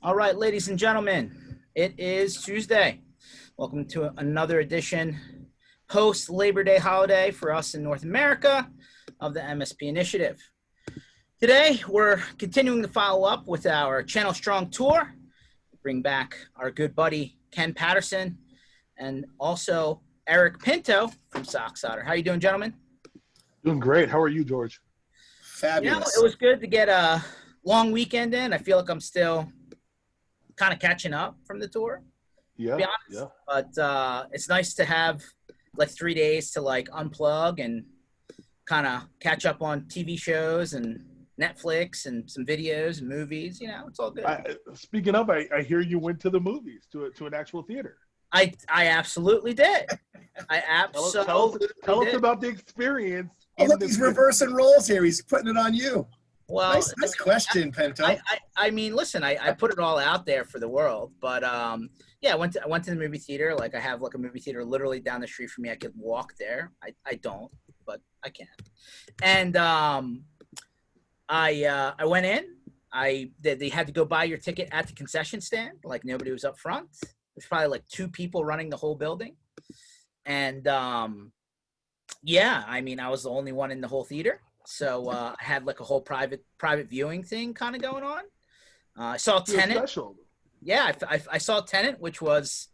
All right, ladies and gentlemen, it is Tuesday. Welcome to another edition post Labor Day holiday for us in North America of the MSP Initiative. Today, we're continuing to follow up with our Channel Strong tour. Bring back our good buddy Ken Patterson and also Eric Pinto from Socsoter. How you doing, gentlemen? Doing great. How are you, George? Fabulous. It was good to get a long weekend in. I feel like I'm still kind of catching up from the tour. Yeah, to be honest. But it's nice to have like 3 days to like unplug and kind of catch up on TV shows and Netflix and some videos and movies. You know, it's all good. Speaking of, I hear you went to the movies, to an actual theater. I absolutely did. I absolutely tell did. us about the experience. Oh, look, he's reversing roles here. He's putting it on you. Well, nice question, Pinto. I mean, listen, I put it all out there for the world, but yeah, I went to the movie theater. Like I have like a movie theater literally down the street from me. I could walk there. I don't, but I can. And I went in. They had to go buy your ticket at the concession stand. Like nobody was up front. There's probably like 2 people running the whole building, and yeah, I mean, I was the only one in the whole theater. So I had like a whole private viewing thing kind of going on. I saw Tenet. Special. Yeah, I saw Tenet, which was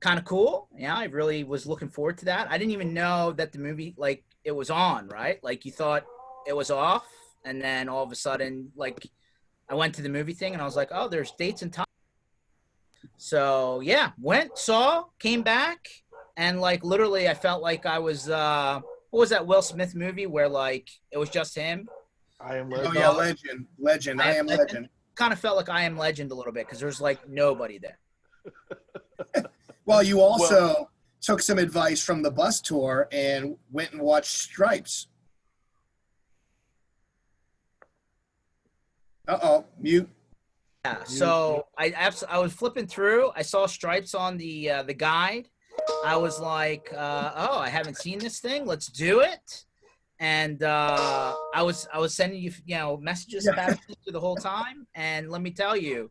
kind of cool. Yeah, I really was looking forward to that. I didn't even know that the movie, like, it was on, right? Like, you thought it was off, and then all of a sudden, like, I went to the movie thing, and I was like, oh, there's dates and time. So, yeah, went, saw, came back, and, like, literally I felt like I was what was that Will Smith movie where like it was just him? I Am Legend. Oh yeah, Legend. I Am Legend. Kind of felt like I Am Legend a little bit because there's like nobody there. Well, you also took some advice from the bus tour and went and watched Stripes. Mute. Yeah. So I was flipping through. I saw Stripes on the guide. I was like, oh, I haven't seen this thing. Let's do it. And I was sending you, messages about it through the whole time. And let me tell you,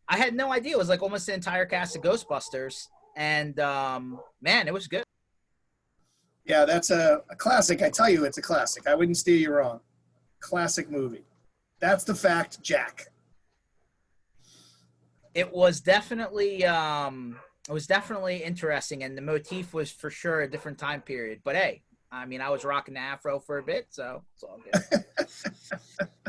I had no idea. It was like almost the entire cast of Ghostbusters. And man, it was good. Yeah, that's a classic. I tell you, it's a classic. I wouldn't steer you wrong. Classic movie. That's the fact, Jack. It was definitely interesting, and the motif was for sure a different time period. But hey, I mean, I was rocking the afro for a bit, so it's all good.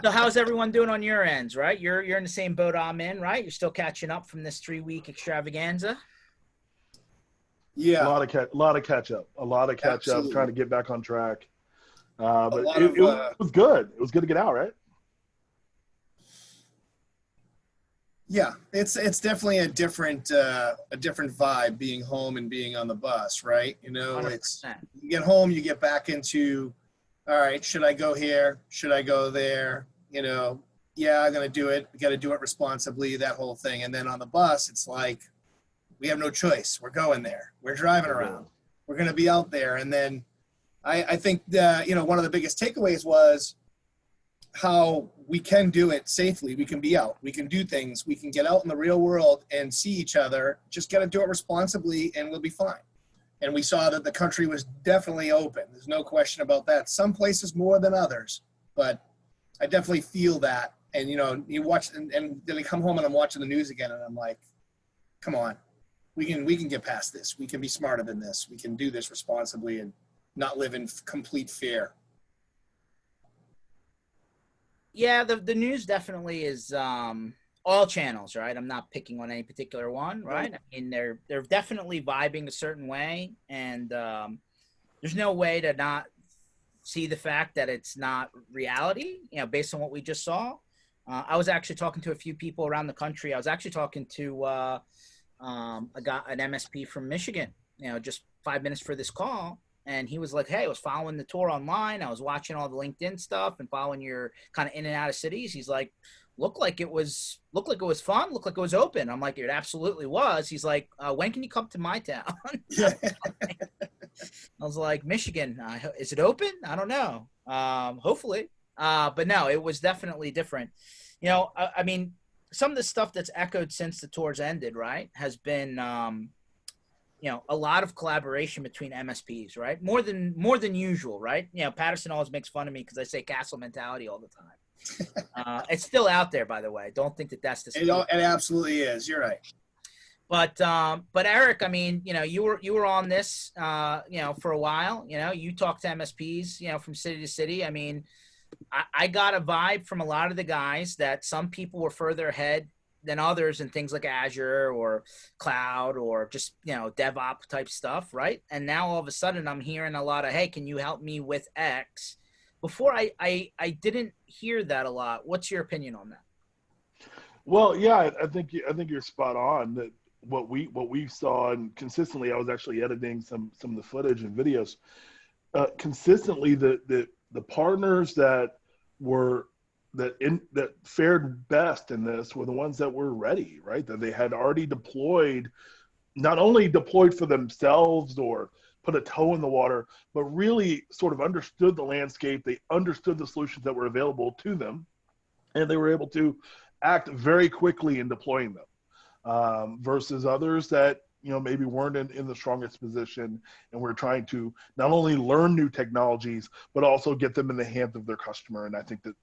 So how's everyone doing on your ends, right? You're in the same boat I'm in, right? You're still catching up from this 3-week extravaganza? Yeah. A lot of catch up. Absolutely. Trying to get back on track. But it was good. It was good to get out, right? Yeah, it's definitely a different vibe being home and being on the bus, right? You know, 100%. it's you get home, you get back into, all right, should I go here? Should I go there? You know, yeah, I'm gonna do it. We got to do it responsibly, that whole thing. And then on the bus, it's like we have no choice. We're going there. We're driving around. We're gonna be out there. And then I think one of the biggest takeaways was how we can do it safely. We can be out. We can do things. We can get out in the real world and see each other. Just got to do it responsibly and we'll be fine. And we saw that the country was definitely open. There's no question about that. Some places more than others, but I definitely feel that. And, you watch and then I come home and I'm watching the news again and I'm like, come on, we can get past this. We can be smarter than this. We can do this responsibly and not live in complete fear. Yeah, the news definitely is all channels, right? I'm not picking on any particular one, right? I mean, they're definitely vibing a certain way, and there's no way to not see the fact that it's not reality, based on what we just saw. I was actually talking to a few people around the country. I was actually talking to an MSP from Michigan, just 5 minutes for this call. And he was like, hey, I was following the tour online. I was watching all the LinkedIn stuff and following your kind of in and out of cities. He's like, looked like it was fun. Looked like it was open. I'm like, it absolutely was. He's like, when can you come to my town? I was like, Michigan, is it open? I don't know. Hopefully. But no, it was definitely different. I mean, some of the stuff that's echoed since the tours ended, right, has been a lot of collaboration between MSPs, right? More than usual, right? Patterson always makes fun of me because I say castle mentality all the time. It's still out there, by the way. Don't think that that's it absolutely is. You're right. But Eric, I mean, you were on this, for a while. You talked to MSPs, from city to city. I mean, I got a vibe from a lot of the guys that some people were further ahead than others in things like Azure or cloud or just, DevOps type stuff, right? And now all of a sudden I'm hearing a lot of, hey, can you help me with X? Before I didn't hear that a lot. What's your opinion on that? Well, yeah, I think you're spot on. That what we saw, and consistently, I was actually editing some of the footage and videos. Consistently, the partners that fared best in this were the ones that were ready, right? That they had already deployed, not only deployed for themselves or put a toe in the water, but really sort of understood the landscape. They understood the solutions that were available to them, and they were able to act very quickly in deploying them, versus others that maybe weren't in the strongest position, and we're trying to not only learn new technologies but also get them in the hands of their customer. And I think that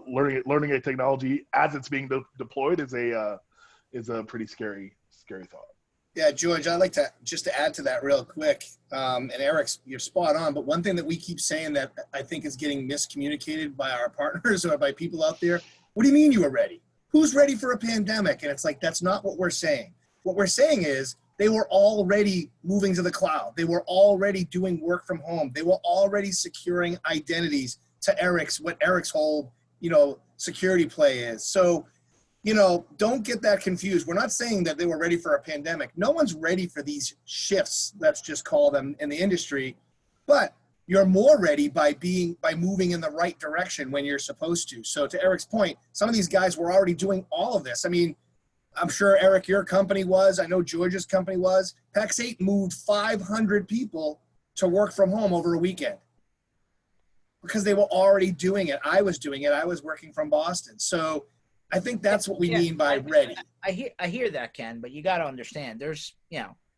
learning a technology as it's being deployed is a pretty scary thought. Yeah, George, I'd like to just to add to that real quick. And Eric's, you're spot on. But one thing that we keep saying that I think is getting miscommunicated by our partners or by people out there: what do you mean you were ready? Who's ready for a pandemic? And it's like, that's not what we're saying. What we're saying is they were already moving to the cloud. They were already doing work from home. They were already securing identities to what Eric's whole, security play is. So, don't get that confused. We're not saying that they were ready for a pandemic. No one's ready for these shifts, let's just call them, in the industry. But you're more ready by moving in the right direction when you're supposed to. So to Eric's point, some of these guys were already doing all of this. I mean, I'm sure, Eric, your company was. I know George's company was. PEX 8 moved 500 people to work from home over a weekend because they were already doing it. I was doing it. I was working from Boston. So I think that's what we mean by ready. I hear that, Ken, but you got to understand there's,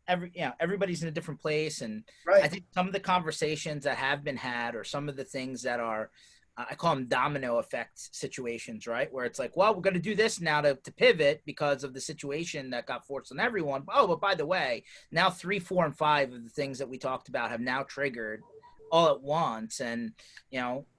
everybody's in a different place. And right. I think some of the conversations that have been had, or some of the things that are, I call them domino effect situations, right? Where it's like, well, we're going to do this now to pivot because of the situation that got forced on everyone. Oh, but by the way, now 3, 4, and 5 of the things that we talked about have now triggered all at once. And,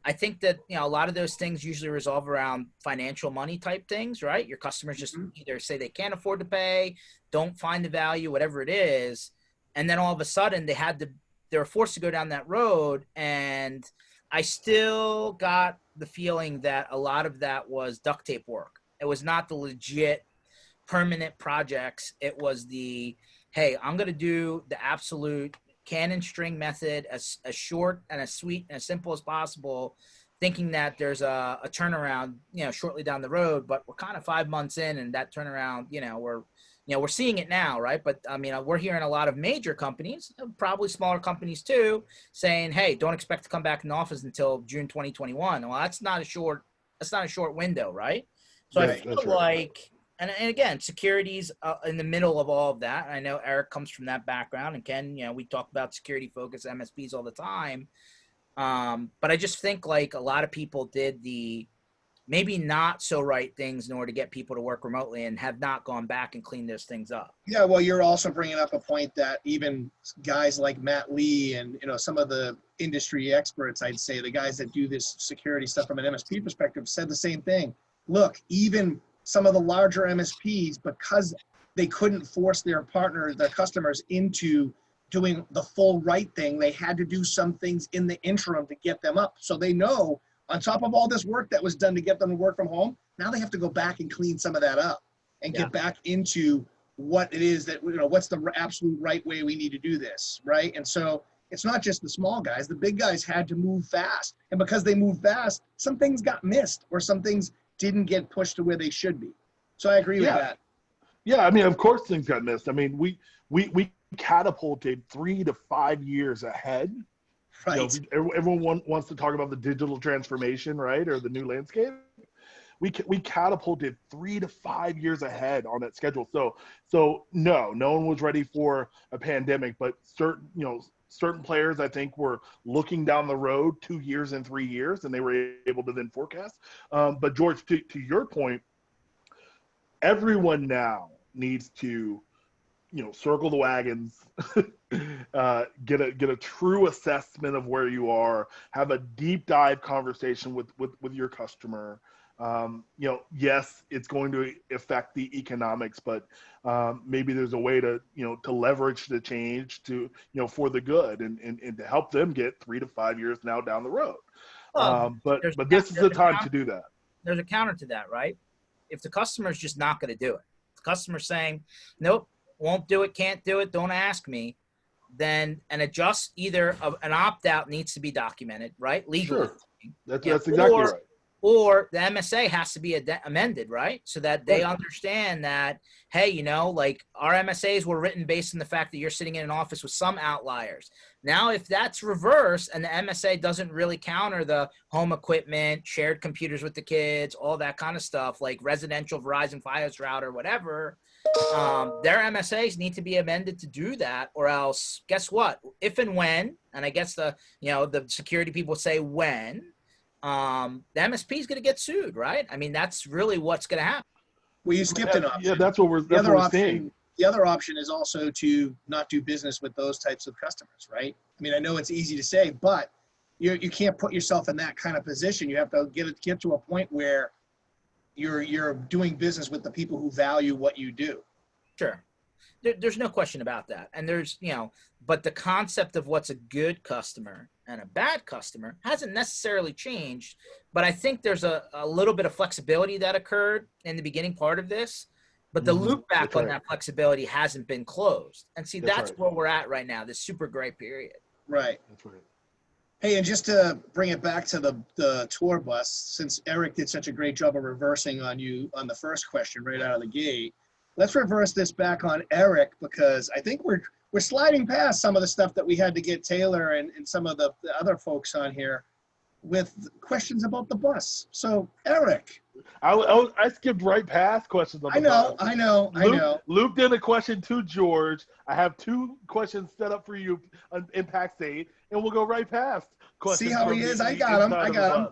I think that, a lot of those things usually resolve around financial money type things, right? Your customers just either say they can't afford to pay, don't find the value, whatever it is. And then all of a sudden they were forced to go down that road. And I still got the feeling that a lot of that was duct tape work. It was not the legit permanent projects. It was the, hey, I'm going to do the absolute can and string method as short and as sweet and as simple as possible, thinking that there's a turnaround, shortly down the road. But we're kind of 5 months in, and that turnaround, we're seeing it now, right? But I mean, we're hearing a lot of major companies, probably smaller companies too, saying, hey, don't expect to come back in the office until June 2021. Well, that's not a short window, right? So right, I feel like, and again, security's in the middle of all of that. I know Eric comes from that background, and Ken, we talk about security focused MSPs all the time. But I just think like a lot of people did the maybe not so right things in order to get people to work remotely, and have not gone back and cleaned those things up. Yeah, well, you're also bringing up a point that even guys like Matt Lee and some of the industry experts, I'd say the guys that do this security stuff from an MSP perspective, said the same thing. Look, even some of the larger MSPs, because they couldn't force their customers into doing the full right thing, they had to do some things in the interim to get them up. So they know, on top of all this work that was done to get them to work from home, now they have to go back and clean some of that up and get back into what it is that, what's the absolute right way we need to do this, right? And so it's not just the small guys. The big guys had to move fast. And because they moved fast, some things got missed, or some things didn't get pushed to where they should be. So I agree with that. Yeah, I mean, of course things got missed. I mean, we catapulted 3 to 5 years ahead. Right. Everyone wants to talk about the digital transformation, right, or the new landscape. we catapulted 3 to 5 years ahead on that schedule. So no one was ready for a pandemic, but certain players, I think, were looking down the road 2 years and 3 years, and they were able to then forecast. But George, to your point, everyone now needs to, circle the wagons, get a true assessment of where you are, have a deep dive conversation with your customer. Yes, it's going to affect the economics, but maybe there's a way to leverage the change to, for the good and to help them get 3 to 5 years now down the road. But this is the time to do that. There's a counter to that, right? If the customer's just not going to do it, if the customer's saying, nope, won't do it, can't do it, don't ask me, then an opt-out needs to be documented, right? Legally. Sure. That's exactly right. Or the MSA has to be amended, right? So that they understand that, hey, like our MSAs were written based on the fact that you're sitting in an office with some outliers. Now, if that's reversed and the MSA doesn't really counter the home equipment, shared computers with the kids, all that kind of stuff, like residential Verizon Fios router, whatever, their MSAs need to be amended to do that, or else guess what? If and when, and I guess the security people say when, the MSP is going to get sued, right? I mean, that's really what's going to happen. Well, you skipped an option. Yeah, that's what we're saying. The other option is also to not do business with those types of customers, right? I mean, I know it's easy to say, but you can't put yourself in that kind of position. You have to get to a point where you're doing business with the people who value what you do. Sure. There's no question about that. And there's, but the concept of what's a good customer and a bad customer hasn't necessarily changed. But I think there's a little bit of flexibility that occurred in the beginning part of this. But the loop back on that flexibility hasn't been closed. And see, that's where we're at right now, this super great period. Right. That's right. Hey, and just to bring it back to the tour bus, since Eric did such a great job of reversing on you on the first question right out of the gate, let's reverse this back on Eric, because I think we're sliding past some of the stuff that we had to get Taylor and some of the other folks on here with questions about the bus. So, Eric. I skipped right past questions on the bus. I know. Luke did a question to George. I have 2 questions set up for you in Pack 8, and we'll go right past questions. See how he is? I got him.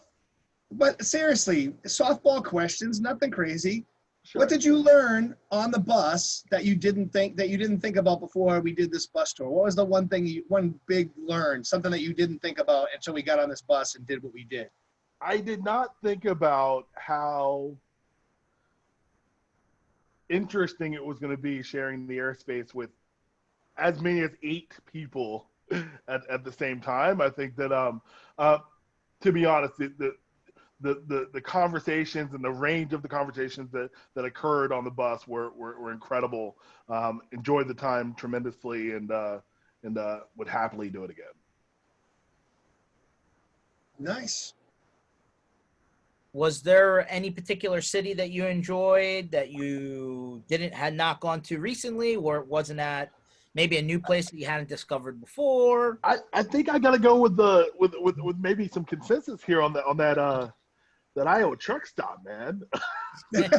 But seriously, softball questions, nothing crazy. Sure. What did you learn on the bus that you didn't think about before we did this bus tour? What was the one big learn, something that you didn't think about until we got on this bus and did what we did? I did not think about how interesting it was going to be sharing the airspace with as many as 8 people at the same time. I think that, to be honest, the conversations and the range of the conversations that occurred on the bus were incredible. Enjoyed the time tremendously and would happily do it again. Nice. Was there any particular city that you enjoyed that you had not gone to recently, or it wasn't at maybe a new place that you hadn't discovered before? I think I got to go with maybe some consensus here on that Iowa truck stop, man. That's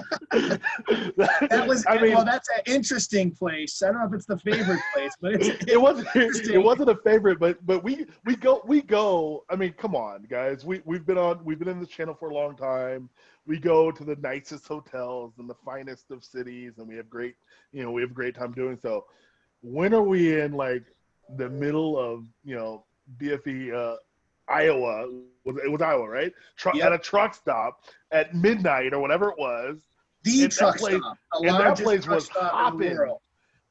an interesting place. I don't know if it's the favorite place, but it wasn't a favorite, but we go. I mean, come on, guys. We've been in this channel for a long time. We go to the nicest hotels and the finest of cities, and we have great time doing so. When are we in like the middle of BFE Iowa? It was Iowa, right? At a truck stop at midnight or whatever it was. The truck stop. And that place was hopping.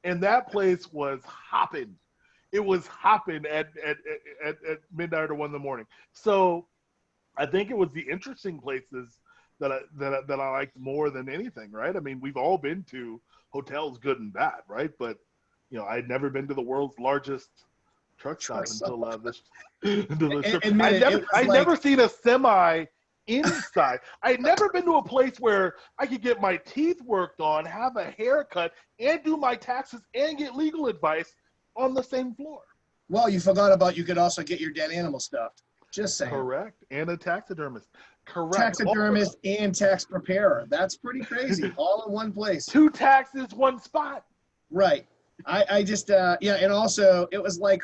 And that place was hopping. It was hopping at midnight or 1 in the morning. So I think it was the interesting places that I liked more than anything, right? I mean, we've all been to hotels, good and bad, right? But I'd never been to the world's largest truck stop until this trip. I'd never seen a semi inside. I'd never been to a place where I could get my teeth worked on, have a haircut, and do my taxes and get legal advice on the same floor. Well, you forgot about you could also get your dead animal stuffed. Just saying. Correct. And a taxidermist. Correct. taxidermist and tax preparer. That's pretty crazy. All in one place. 2 taxes, 1 spot. Right. I just, yeah. And also it was like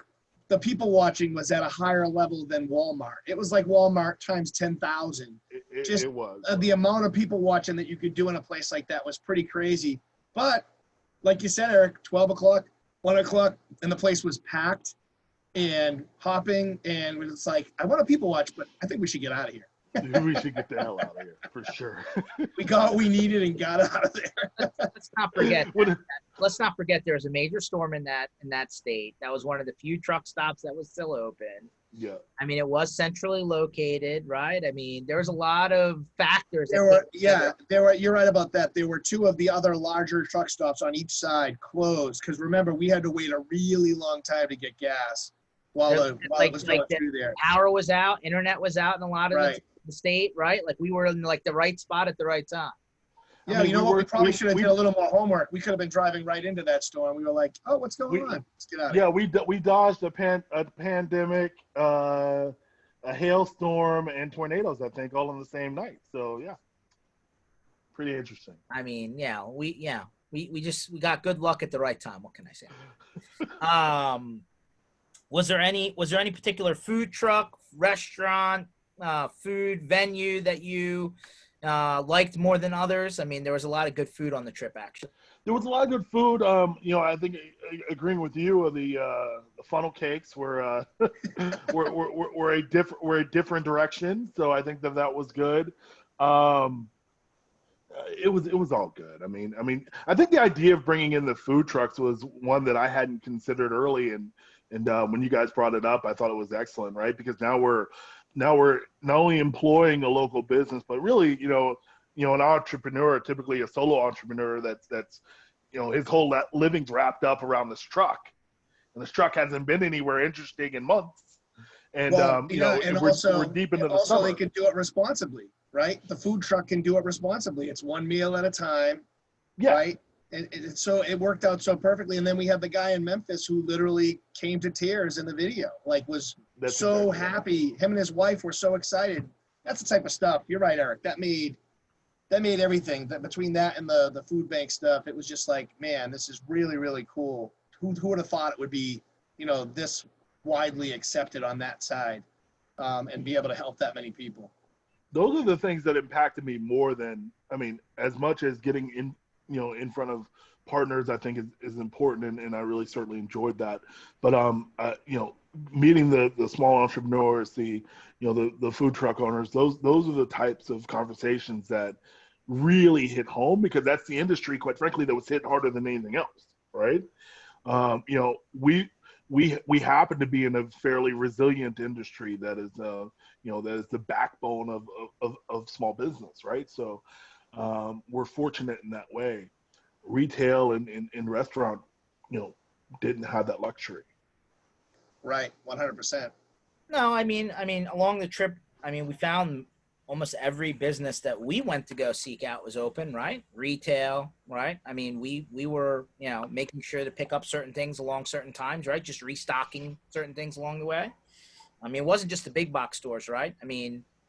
the people watching was at a higher level than Walmart. It was like Walmart times 10,000. It was. The amount of people watching that you could do in a place like that was pretty crazy. But like you said, Eric, 12 o'clock, 1 o'clock, and the place was packed and hopping. And it's like, I want to people watch, but I think we should get out of here. We should get the hell out of here for sure. We got what we needed and got out of there. Let's not forget there was a major storm in that state. That was one of the few truck stops that was still open. Yeah. I mean, it was centrally located, right? I mean, there was a lot of factors. There were. You're right about that. There were 2 of the other larger truck stops on each side closed because remember we had to wait a really long time to get gas while it was going through there. Power was out, internet was out in a lot of the state, right? Like we were in like the right spot at the right time. Yeah, you know what? We probably should have did a little more homework. We could have been driving right into that storm. We were like, "Oh, what's going on? Let's get out of here." Yeah, we dodged a pandemic, a hailstorm, and tornadoes. I think all in the same night. So yeah, pretty interesting. I mean, we got good luck at the right time. What can I say? Was there any particular food truck, restaurant, food venue that you liked more than others? I mean, there was a lot of good food on the trip, actually. There was a lot of good food. I think agreeing with you, the funnel cakes were were a different direction. So I think that was good. It was all good. I mean, I think the idea of bringing in the food trucks was one that I hadn't considered early, and when you guys brought it up, I thought it was excellent, right? Because now we're not only employing a local business, but really, an entrepreneur, typically a solo entrepreneur that's his whole living's wrapped up around this truck, and this truck hasn't been anywhere interesting in months. And we're deep into the summer. Also, they can do it responsibly, right? The food truck can do it responsibly. It's 1 meal at a time, right? And so it worked out so perfectly. And then we have the guy in Memphis who literally came to tears in the video, was so happy. Him and his wife were so excited. That's the type of stuff. You're right, Eric. That made everything. That between that and the food bank stuff, it was just like, man, this is really, really cool. Who would have thought it would be, this widely accepted on that side, and be able to help that many people. Those are the things that impacted me more than, as much as getting in front of partners, I think is important, and I really certainly enjoyed that. But meeting the small entrepreneurs, the food truck owners, those are the types of conversations that really hit home, because that's the industry, quite frankly, that was hit harder than anything else, right? We happen to be in a fairly resilient industry that is that is the backbone of small business, right? So we're fortunate in that way. Retail and restaurant, didn't have that luxury. Right, 100%. No, I mean, along the trip, we found almost every business that we went to go seek out was open, right? Retail, right? We were, making sure to pick up certain things along certain times, right? Just restocking certain things along the way. It wasn't just the big box stores, right?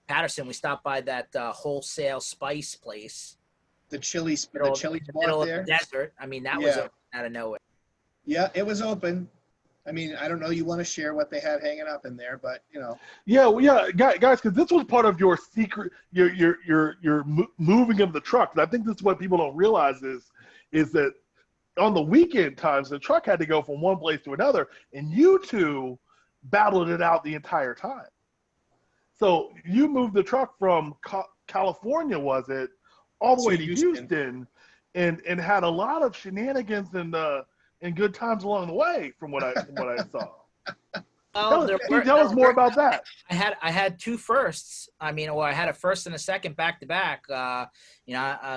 Patterson, we stopped by that wholesale spice place. The chili spot there. Of the desert. That was open out of nowhere. Yeah, it was open. I don't know. You want to share what they had hanging up in there, but Yeah, guys, because this was part of your secret, your moving of the truck. And I think this is what people don't realize is that on the weekend times, the truck had to go from one place to another, and you two battled it out the entire time. So you moved the truck from California, was it, all the way to Houston, and had a lot of shenanigans and good times along the way, from what I saw. Tell us more about that. I had 2 firsts. I had a first and a second back to back.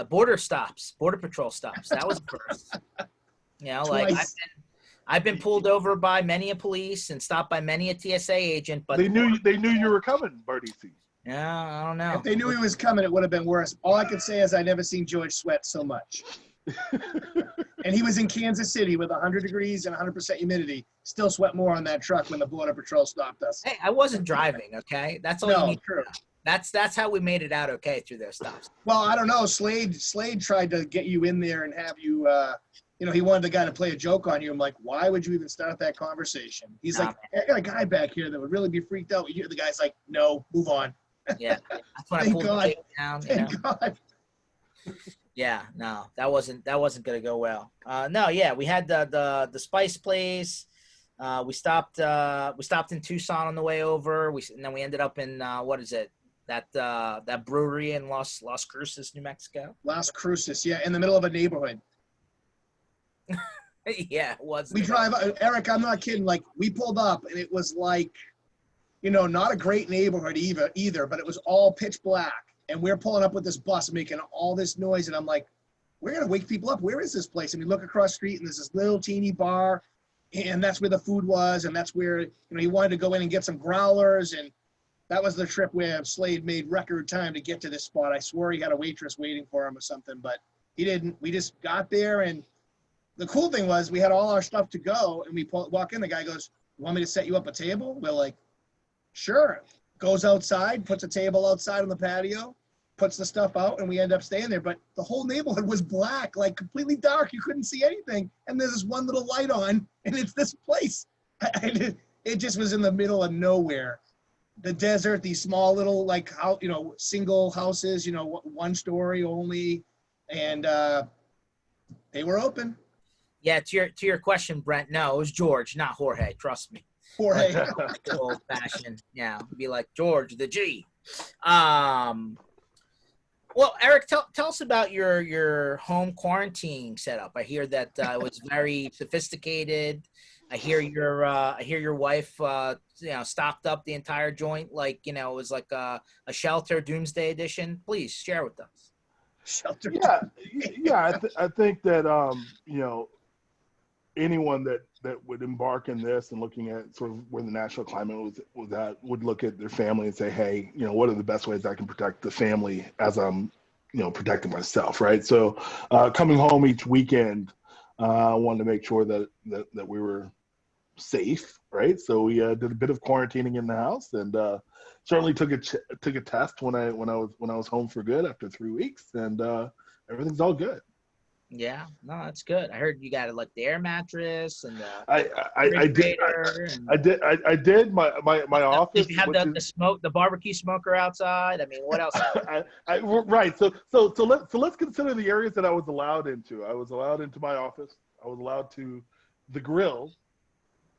Border patrol stops. That was a first. I've been pulled over by many a police and stopped by many a TSA agent, but they knew you were coming, Bardici. Yeah, I don't know. If they knew he was coming, it would have been worse. All I could say is I never seen George sweat so much. And he was in Kansas City with 100 degrees and 100% humidity. Still sweat more on that truck when the Border Patrol stopped us. Hey, I wasn't driving, okay? That's all you need. True. That's how we made it out okay through those stops. Well, I don't know. Slade tried to get you in there and have you, he wanted the guy to play a joke on you. I'm like, why would you even start that conversation? He's Nah, like, hey, I got a guy back here that would really be freaked out. The guy's like, no, move on. Yeah, that's when I Thank pulled God. the tape down. You know? Thank God. Yeah, no, that wasn't gonna go well. No, yeah, we had the spice place. We stopped in Tucson on the way over. And then we ended up in what is it? That brewery in Las Cruces, New Mexico. Las Cruces, yeah, in the middle of a neighborhood. Yeah, it was. We drive, Eric, I'm not kidding. Like, we pulled up and it was like, not a great neighborhood either, but it was all pitch black. And we're pulling up with this bus making all this noise. And I'm like, we're going to wake people up. Where is this place? And we look across the street and there's this little teeny bar. And that's where the food was. And that's where, he wanted to go in and get some growlers. And that was the trip where Slade made record time to get to this spot. I swore he had a waitress waiting for him or something, but he didn't. We just got there. And the cool thing was we had all our stuff to go. And we walk in. The guy goes, you want me to set you up a table? We're like, sure. Goes outside, puts a table outside on the patio, puts the stuff out, and we end up staying there. But the whole neighborhood was black, like completely dark. You couldn't see anything. And there's this one little light on, and it's this place. It just was in the middle of nowhere. The desert, these small little, like, single houses, one story only. And they were open. Yeah, to your question, Brent. No, it was George, not Jorge. Trust me. Jorge. Old fashioned. Yeah, be like George the G. Well, Eric, tell us about your home quarantine setup. I hear that it was very sophisticated. I hear your wife stocked up the entire joint like it was like a shelter doomsday edition. Please share with us. Shelter. Yeah. I think that anyone that would embark in this and looking at sort of where the national climate was at would look at their family and say, hey, what are the best ways I can protect the family as I'm protecting myself, right? So coming home each weekend, I wanted to make sure that we were safe, right? So we did a bit of quarantining in the house, and certainly took a test when I was home for good after 3 weeks, and everything's all good. Yeah, no, that's good. I heard you got like the air mattress and I did my office. Did you have the barbecue smoker outside? I mean, what else? Right. So let's consider the areas that I was allowed into. I was allowed into my office. I was allowed to the grill,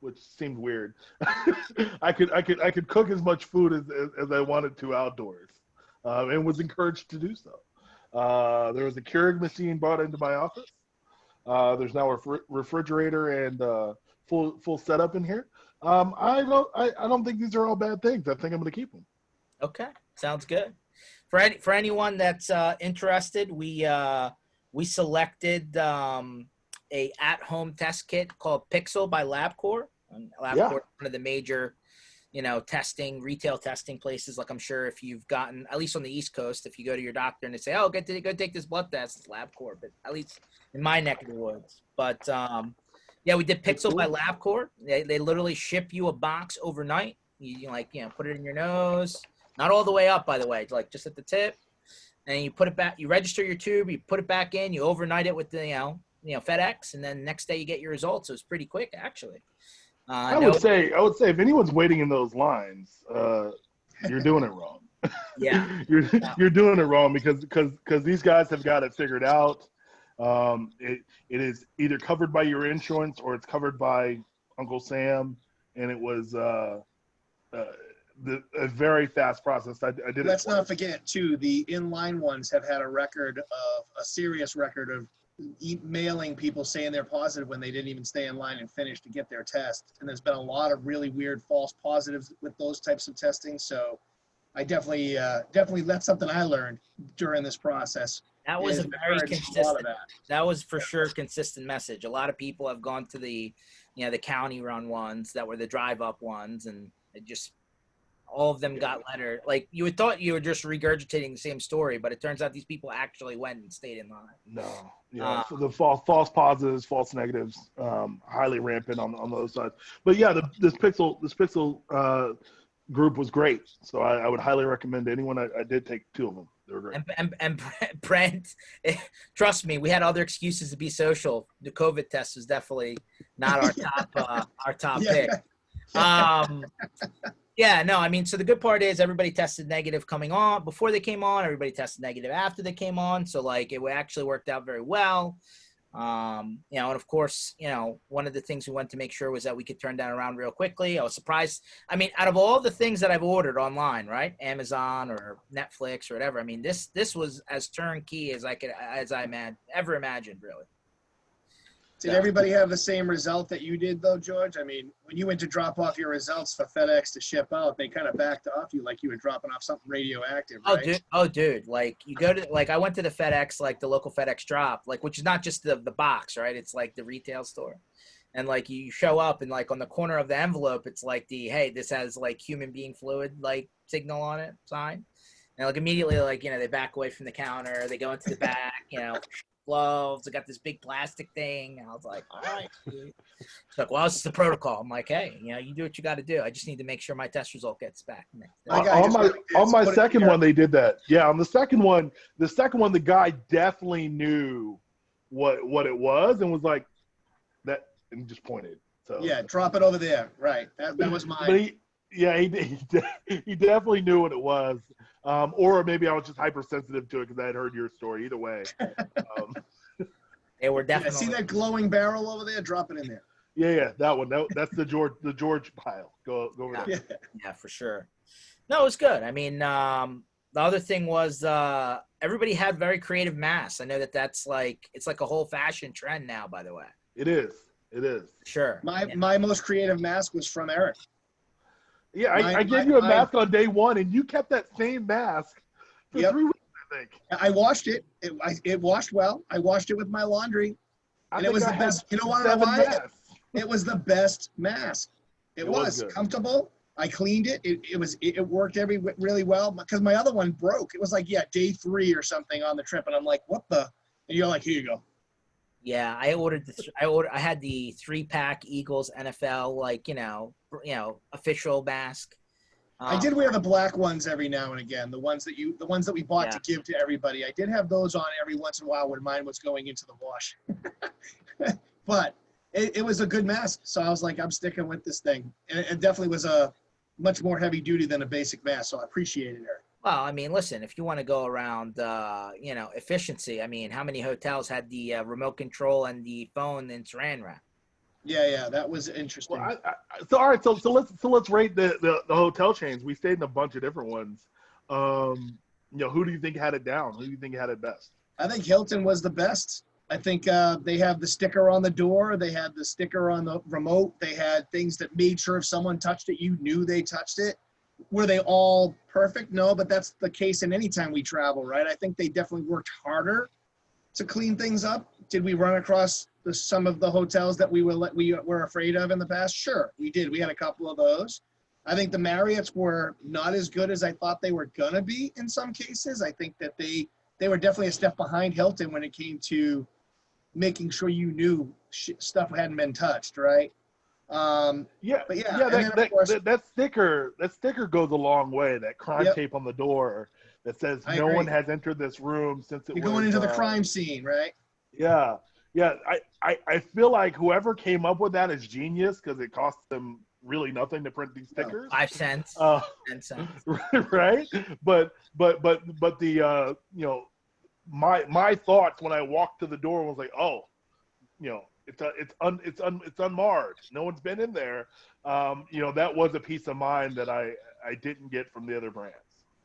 which seemed weird. I could cook as much food as I wanted to outdoors, and was encouraged to do so. There was a Keurig machine brought into my office. There's now a refrigerator and full setup in here. I don't think these are all bad things. I think I'm going to keep them. Okay, sounds good. For anyone that's interested, we selected a at-home test kit called Pixel by LabCorp. LabCorp, one of the major retail testing places. Like I'm sure if you've gotten, at least on the East Coast, if you go to your doctor and they say, oh, go take this blood test, it's LabCorp, but at least in my neck of the woods. But we did Pixel by LabCorp. They literally ship you a box overnight. You put it in your nose, not all the way up, by the way, like just at the tip. And you put it back, you register your tube, you put it back in, you overnight it with the, FedEx, and then next day you get your results. So it's pretty quick, actually. I would say if anyone's waiting in those lines, you're doing it wrong. Yeah, you're doing it wrong because these guys have got it figured out. It is either covered by your insurance or it's covered by Uncle Sam, and it was a very fast process. I did. Let's not forget too, the inline ones have had a serious record of emailing people saying they're positive when they didn't even stay in line and finish to get their test. And there's been a lot of really weird false positives with those types of testing. So I definitely that's something I learned during this process. That was a very consistent. That was for sure consistent message. A lot of people have gone to the county run ones that were the drive up ones, and it just all of them got letter. Like you would thought you were just regurgitating the same story, but it turns out these people actually went and stayed in line. No, so the false positives, false negatives, highly rampant on those sides. But yeah, this Pixel group was great. So I would highly recommend anyone. I did take 2 of them. They were great. And Brent, trust me, we had other excuses to be social. The COVID test was definitely not our top Yeah. pick. Yeah, no, I mean, so the good part is everybody tested negative coming on before they came on. Everybody tested negative after they came on. So like it actually worked out very well. And of course, one of the things we wanted to make sure was that we could turn that around real quickly. I was surprised. I mean, out of all the things that I've ordered online, right, Amazon or Netflix or whatever, I mean, this was as turnkey as I ever imagined, really. Did everybody have the same result that you did, though, George? I mean, when you went to drop off your results for FedEx to ship out, they kind of backed off you like you were dropping off something radioactive, right? Oh, dude. Like, you go to, like, I went to the FedEx, like, the local FedEx drop, like, which is not just the box, right? It's, like, the retail store. And, like, you show up, and, like, on the corner of the envelope, it's, like, hey, this has, like, human being fluid, like, signal on it, sign. And, like, immediately, like, they back away from the counter. They go into the back, gloves. I got this big plastic thing. And I was like, all right, dude. It's like, well, this is the protocol. I'm like, hey, you do what you got to do. I just need to make sure my test result gets back. On my second one, they did that. Yeah, on the second one, the guy definitely knew what it was and was like that, and just pointed. So yeah, drop it over there. Right. That was mine. But he definitely knew what it was. Or maybe I was just hypersensitive to it because I had heard your story. Either way, they were definitely. See that glowing barrel over there? Drop it in there. Yeah, that one. That's the George pile. Go over there. Yeah, for sure. No, it was good. I mean, the other thing was everybody had very creative masks. I know that's like it's like a whole fashion trend now. By the way, it is. Sure. My most creative mask was from Eric. Yeah, I gave you a mask on day 1, and you kept that same mask for 3 weeks, I think. I washed it. It washed well. I washed it with my laundry, and it was the best. You know why? It was the best mask. It was comfortable. I cleaned it. It worked really well because my other one broke. It was like day 3 or something on the trip, and I'm like, what the? And you're like, here you go. Yeah, I had the 3-pack Eagles NFL, like, official mask. I did wear the black ones every now and again, the ones that we bought to give to everybody. I did have those on every once in a while when mine was going into the wash. But it was a good mask, so I was like, I'm sticking with this thing. And it definitely was a much more heavy duty than a basic mask, so I appreciated it. Well, I mean, listen, if you want to go around, efficiency, I mean, how many hotels had the remote control and the phone in saran wrap? Yeah, that was interesting. Well, all right, so let's rate the hotel chains. We stayed in a bunch of different ones. Who do you think had it down? Who do you think had it best? I think Hilton was the best. I think they have the sticker on the door. They had the sticker on the remote. They had things that made sure if someone touched it, you knew they touched it. Were they all perfect? No, but that's the case in any time we travel, right? I think they definitely worked harder to clean things up. Did we run across some of the hotels that we were afraid of in the past? Sure, we did. We had a couple of those. I think the Marriotts were not as good as I thought they were going to be in some cases. I think that they were definitely a step behind Hilton when it came to making sure you knew stuff hadn't been touched, right? That sticker goes a long way. That crime tape on the door that says no one has entered this room since You're going into the crime scene, right? Yeah. I feel like whoever came up with that is genius because it costs them really nothing to print these stickers. 5 cents, 10 cents, right? But the my thoughts when I walked to the door was like, oh, it's unmarred. No one's been in there. That was a peace of mind that I didn't get from the other brands.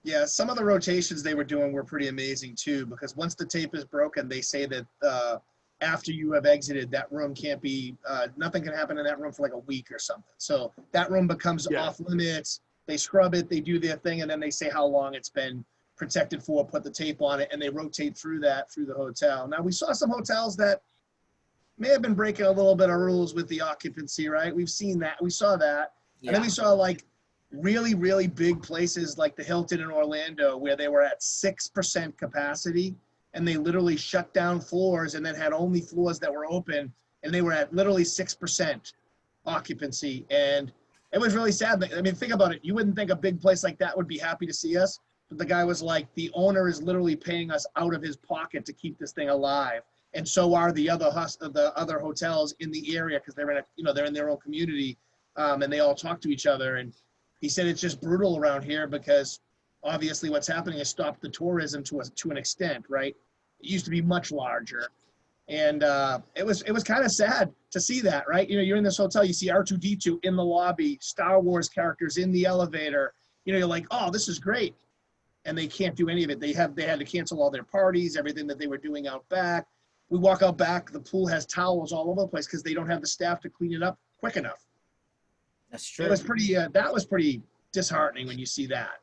Yeah, some of the rotations they were doing were pretty amazing too, because once the tape is broken, they say that after you have exited, that room can't be, nothing can happen in that room for like a week or something. So that room becomes off limits. They scrub it, they do their thing, and then they say how long it's been protected for, put the tape on it, and they rotate through the hotel. Now, we saw some hotels that may have been breaking a little bit of rules with the occupancy, right? We've seen that. We saw that. Yeah. And then we saw like really, really big places like the Hilton in Orlando where they were at 6% capacity and they literally shut down floors and then had only floors that were open and they were at literally 6% occupancy. And It was really sad. I mean, think about it. You wouldn't think a big place like that would be happy to see us, but the guy was like, the owner is literally paying us out of his pocket to keep this thing alive, and so are the other hotels in the area because they're they're in their own community, and they all talk to each other. And he said it's just brutal around here because obviously what's happening is stopped the tourism to an extent, right? It used to be much larger. And it was kind of sad to see that, right? You know, you're in this hotel, you see R2-D2 in the lobby, Star Wars characters in the elevator. You know, you're like, oh, this is great. And they can't do any of it. They had to cancel all their parties, everything that they were doing out back. We walk out back, the pool has towels all over the place because they don't have the staff to clean it up quick enough. That's true. It was pretty, that was pretty disheartening when you see that.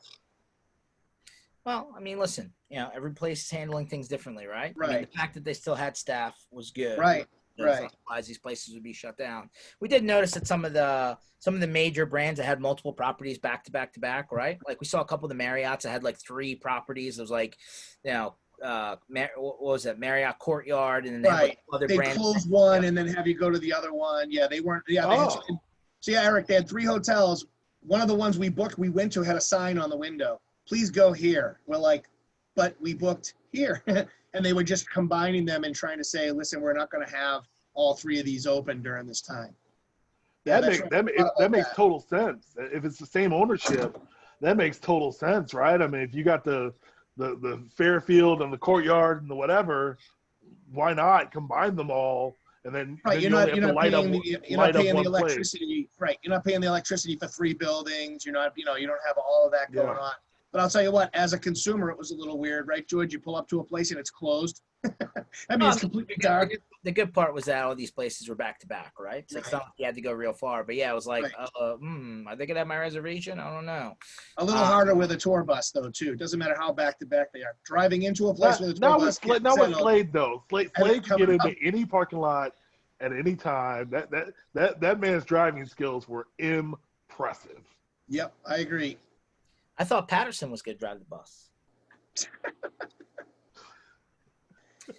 Well, I mean, listen, you know, every place is handling things differently, right? Right. I mean, the fact that they still had staff was good. Right. Because Right. otherwise, these places would be shut down. We did notice that some of the major brands that had multiple properties back to back to back, right? Like we saw a couple of the Marriotts that had like 3 properties. It was like, you know, what was it? Marriott Courtyard, and then they had, like, other They brands. close one and then have you go to the other one. Yeah, they weren't. Yeah. So yeah, Eric, they had 3 hotels. One of the ones we went to had a sign on the window. Please go here. We're like, but we booked here. And they were just combining them and trying to say, listen, we're not going to have all 3 of these open during this time. Yeah, That makes total sense. If it's the same ownership, that makes total sense, right? I mean, if you got the Fairfield and the Courtyard and the whatever, why not combine them all? And then, right, then you're not light paying the one electricity. place. Right, you're not paying the electricity for 3 buildings. You're not, you don't have all of that going on. But I'll tell you what, as a consumer, it was a little weird, right, George? You pull up to a place and it's closed. I mean, it's completely dark. The good part was that all these places were back to back, right? So it's not like you had to go real far. But yeah, it was like, are they gonna have my reservation? I don't know. A little harder with a tour bus, though, too. It doesn't matter how back to back they are. Driving into a place with a tour bus. Not with Slade, though. Slade can get into any parking lot at any time. That man's driving skills were impressive. Yep, I agree. I thought Patterson was going to drive the bus.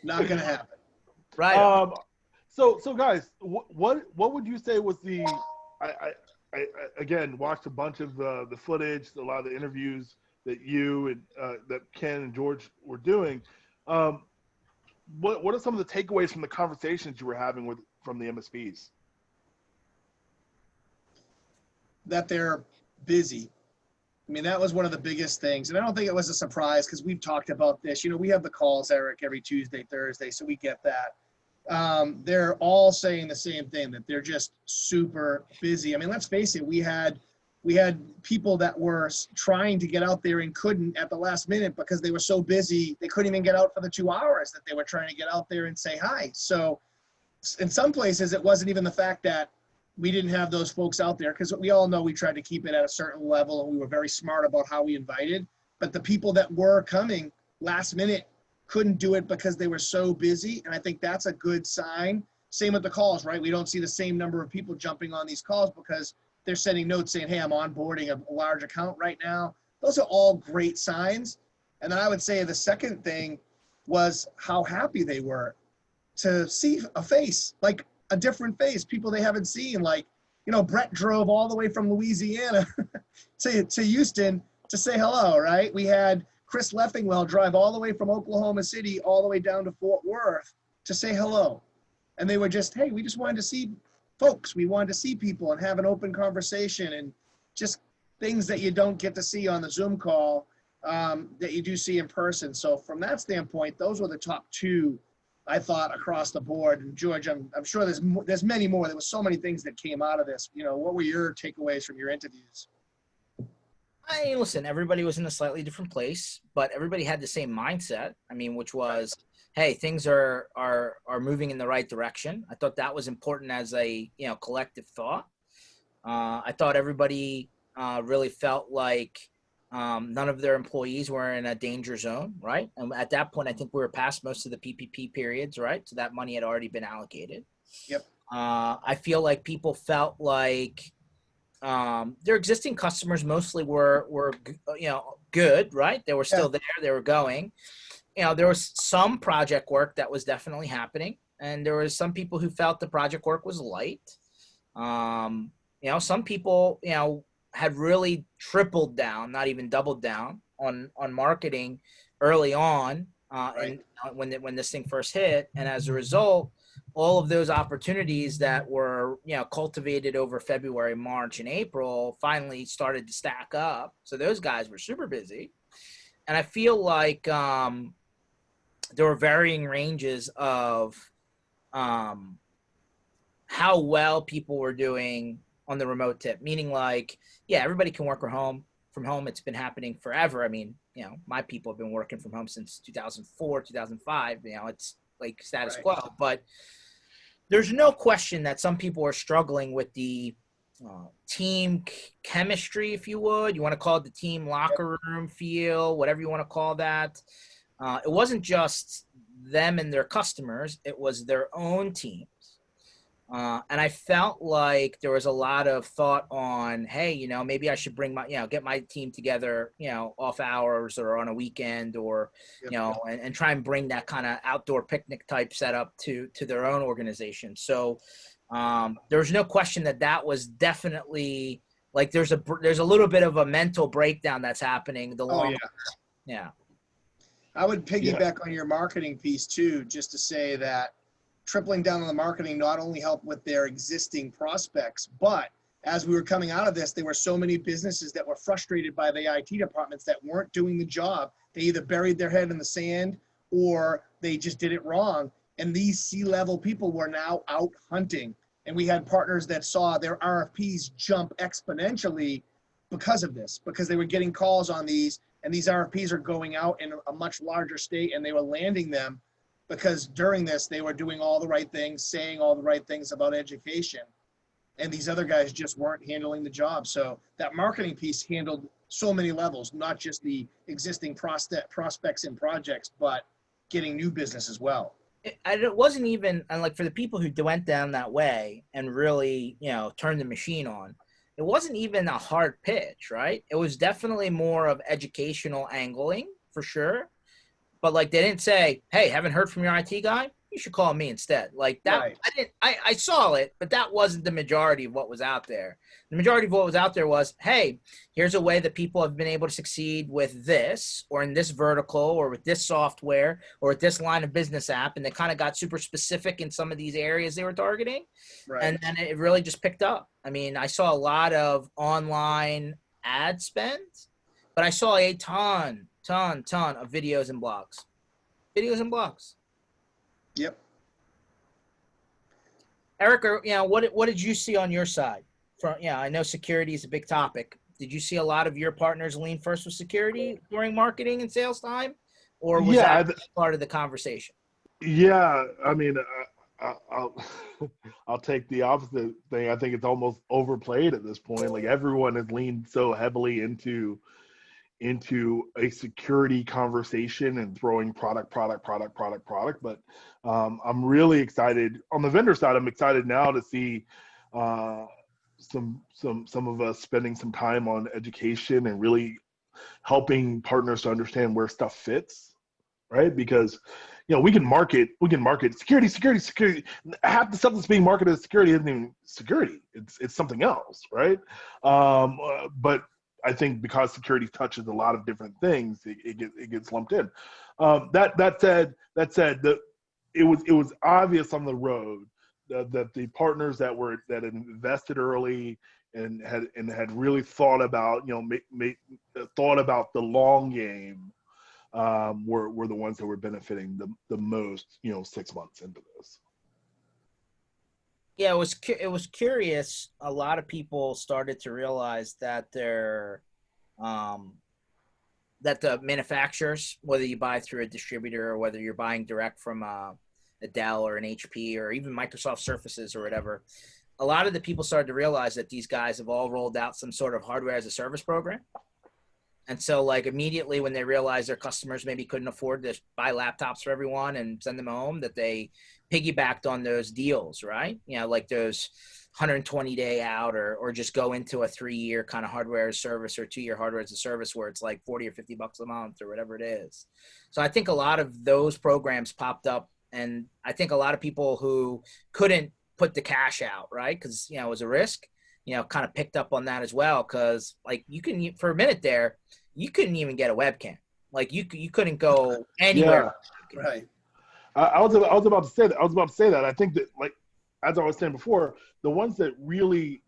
Not going to happen. Right. So guys, what would you say was the? I again watched a bunch of the footage, a lot of the interviews that you and that Ken and George were doing. What are some of the takeaways from the conversations you were having from the MSPs? That they're busy. I mean, that was one of the biggest things. And I don't think it was a surprise because we've talked about this. You know, we have the calls, Eric, every Tuesday, Thursday, so we get that. They're all saying the same thing, that they're just super busy. I mean, let's face it, we had people that were trying to get out there and couldn't at the last minute because they were so busy, they couldn't even get out for the 2 hours that they were trying to get out there and say hi. So in some places, it wasn't even the fact that we didn't have those folks out there because we all know we tried to keep it at a certain level and we were very smart about how we invited. But the people that were coming last minute couldn't do it because they were so busy. And I think that's a good sign. Same with the calls, right? We don't see the same number of people jumping on these calls because they're sending notes saying, hey, I'm onboarding a large account right now. Those are all great signs. And then I would say the second thing was how happy they were to see a face, like a different face, people they haven't seen. Like, you know, Brett drove all the way from Louisiana to Houston to say hello, right? We had Chris Leffingwell drive all the way from Oklahoma City all the way down to Fort Worth to say hello. And they were just, hey, we just wanted to see folks. We wanted to see people and have an open conversation and just things that you don't get to see on the Zoom call that you do see in person. So from that standpoint, those were the top 2, I thought, across the board. And George, I'm sure there's many more. There were so many things that came out of this. You know, what were your takeaways from your interviews? Listen, everybody was in a slightly different place, but everybody had the same mindset. I mean, which was, hey, things are moving in the right direction. I thought that was important as a, collective thought. I thought everybody really felt like none of their employees were in a danger zone, right? And at that point, I think we were past most of the PPP periods, right? So that money had already been allocated. Yep. I feel like people felt like their existing customers mostly were good, right? They were still there. They were going. There was some project work that was definitely happening. And there was some people who felt the project work was light. some people, had really tripled down, not even doubled down on marketing early on, Right. and when this thing first hit, and as a result, all of those opportunities that were cultivated over February, March, and April finally started to stack up. So those guys were super busy, and I feel like there were varying ranges of how well people were doing on the remote tip, meaning like, yeah, everybody can work from home. It's been happening forever. I mean, my people have been working from home since 2004, 2005. It's like status Right. quo. But there's no question that some people are struggling with the team chemistry, if you would. You want to call it the team locker room feel, whatever you want to call that. It wasn't just them and their customers. It was their own teams. And I felt like there was a lot of thought on, hey, maybe I should bring get my team together, off hours or on a weekend, or, Yep. and try and bring that kind of outdoor picnic type setup to their own organization. So there's no question that was definitely like, there's a little bit of a mental breakdown that's happening. Oh yeah. Yeah. I would Yeah. piggyback on your marketing piece too, just to say that tripling down on the marketing not only helped with their existing prospects, but as we were coming out of this, there were so many businesses that were frustrated by the IT departments that weren't doing the job. They either buried their head in the sand or they just did it wrong. And these C-level people were now out hunting. And we had partners that saw their RFPs jump exponentially because of this, because they were getting calls on these, and these RFPs are going out in a much larger state, and they were landing them because during this, they were doing all the right things, saying all the right things about education. And these other guys just weren't handling the job. So that marketing piece handled so many levels, not just the existing prospects and projects, but getting new business as well. It wasn't even, and like for the people who went down that way and really, turned the machine on, it wasn't even a hard pitch, right? It was definitely more of educational angling for sure. But like, they didn't say, hey, haven't heard from your IT guy? You should call me instead. Like that, Right. I saw it, but that wasn't the majority of what was out there. The majority of what was out there was, hey, here's a way that people have been able to succeed with this, or in this vertical, or with this software, or with this line of business app. And they kind of got super specific in some of these areas they were targeting. Right. And then it really just picked up. I mean, I saw a lot of online ad spend, but I saw a ton of videos and blogs. Yep. Eric, what did you see on your side? I know security is a big topic. Did you see a lot of your partners lean first with security during marketing and sales time, or was that part of the conversation? Yeah, I mean, I'll I'll take the opposite thing. I think it's almost overplayed at this point. Like, everyone has leaned so heavily into a security conversation and throwing product. But I'm really excited on the vendor side. I'm excited now to see some of us spending some time on education and really helping partners to understand where stuff fits, right? Because we can market security. Half the stuff that's being marketed as security isn't even security. It's something else, right? But I think because security touches a lot of different things, it gets lumped in. That said, it was obvious on the road that the partners that had invested early and had really thought about thought about the long game were the ones that were benefiting the most 6 months into this. Yeah, it was curious. A lot of people started to realize that that the manufacturers, whether you buy through a distributor or whether you're buying direct from a Dell or an HP or even Microsoft Surfaces or whatever, a lot of the people started to realize that these guys have all rolled out some sort of hardware as a service program. And so, like, immediately when they realized their customers maybe couldn't afford to buy laptops for everyone and send them home, that they piggybacked on those deals, right? Like those 120-day out, or just go into a 3-year kind of hardware as a service or 2-year hardware as a service where it's like $40 or $50 a month or whatever it is. So I think a lot of those programs popped up, and I think a lot of people who couldn't put the cash out, right, because it was a risk, kind of picked up on that as well. Cause like for a minute there, you couldn't even get a webcam. Like you couldn't go anywhere. Yeah. Right. I was about to say that. I was about to say that. I think that, like, as I was saying before, the ones that really,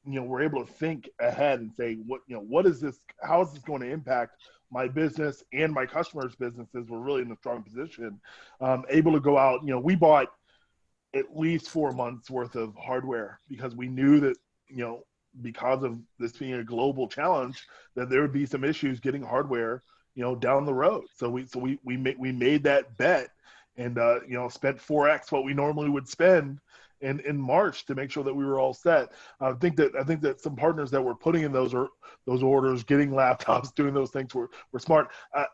were able to think ahead and say, what is this? How is this going to impact my business and my customers' businesses? Were really in a strong position, able to go out. We bought at least 4 months worth of hardware because we knew that, because of this being a global challenge, that there would be some issues getting hardware, down the road. So we made that bet and, spent 4x what we normally would spend in March to make sure that we were all set. I think that some partners that were putting in those orders, getting laptops, doing those things were smart. I